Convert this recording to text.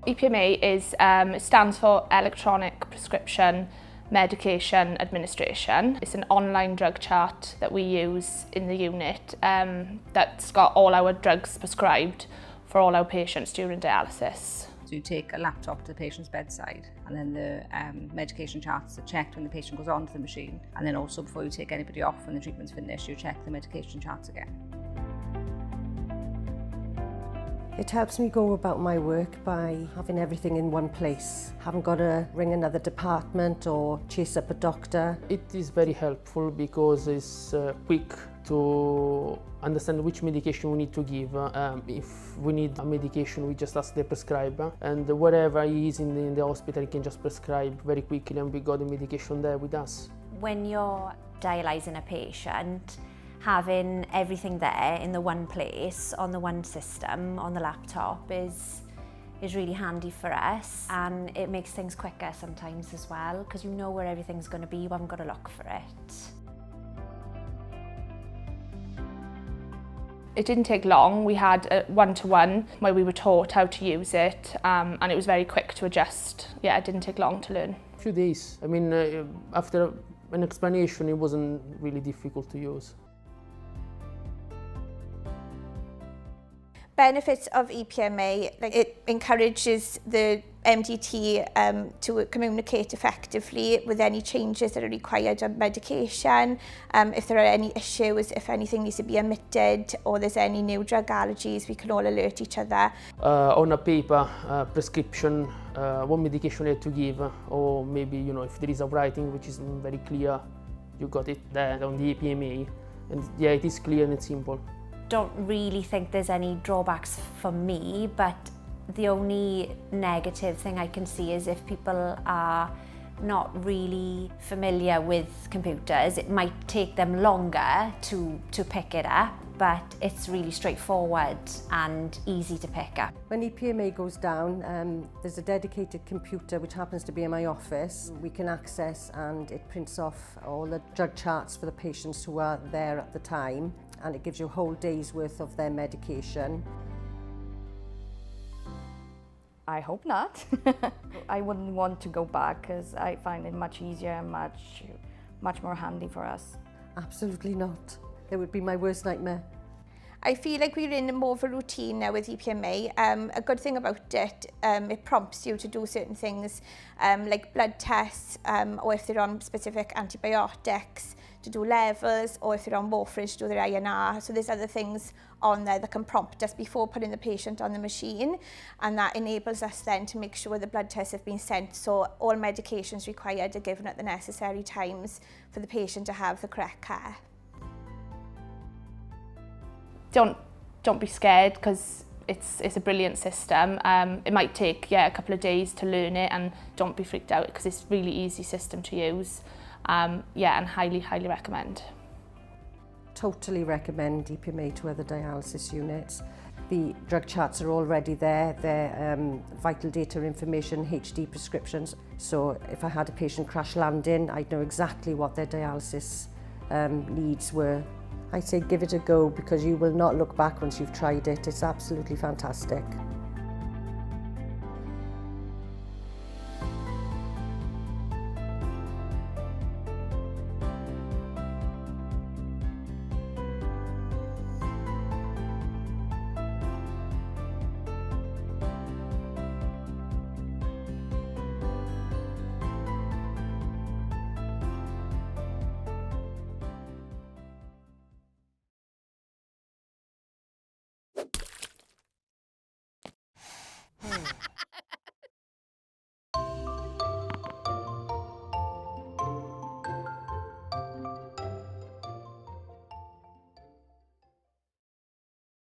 EPMA stands for Electronic Prescription Medication Administration. It's an online drug chart that we use in the unit that's got all our drugs prescribed for all our patients during dialysis. So you take a laptop to the patient's bedside, and then the medication charts are checked when the patient goes onto the machine, and then also before you take anybody off when the treatment's finished, you check the medication charts again. It helps me go about my work by having everything in one place. Haven't got to ring another department or chase up a doctor. It is very helpful because it's quick to understand which medication we need to give. If we need a medication, we just ask the prescriber, and wherever he is in the hospital, he can just prescribe very quickly, and we got the medication there with us. When you're dialysing a patient, having everything there in the one place, on the one system, on the laptop is really handy for us, and it makes things quicker sometimes as well, because you know where everything's going to be, you haven't got to look for it. It didn't take long. We had a one-to-one where we were taught how to use it, and it was very quick to adjust. Yeah, it didn't take long to learn. A few days. I mean, after an explanation, it wasn't really difficult to use. Benefits of EPMA, it encourages the MDT to communicate effectively with any changes that are required on medication, if there are any issues, if anything needs to be omitted or there's any new drug allergies, we can all alert each other. On a paper prescription, what medication you have to give, or maybe, you know, if there is a writing which is very clear, you got it there on the EPMA, and yeah, it is clear and it's simple. Don't really think there's any drawbacks for me, but the only negative thing I can see is if people are not really familiar with computers, it might take them longer to pick it up, but it's really straightforward and easy to pick up. When EPMA goes down, there's a dedicated computer which happens to be in my office. We can access, and it prints off all the drug charts for the patients who are there at the time, and it gives you a whole day's worth of their medication. I hope not. I wouldn't want to go back because I find it much easier and much more handy for us. Absolutely not. It would be my worst nightmare. I feel like we're in more of a routine now with EPMA. A good thing about it, it prompts you to do certain things like blood tests, or if they're on specific antibiotics, to do levels, or if they're on warfarin, to do their INR. So there's other things on there that can prompt us before putting the patient on the machine, and that enables us then to make sure the blood tests have been sent, so all medications required are given at the necessary times for the patient to have the correct care. Don't be scared, because it's a brilliant system. It might take a couple of days to learn it, and don't be freaked out because it's a really easy system to use. And highly recommend. Totally recommend EPMA to other dialysis units. The drug charts are already there. They're vital data information, HD prescriptions. So if I had a patient crash landing, I'd know exactly what their dialysis needs were. I say give it a go, because you will not look back once you've tried it. It's absolutely fantastic.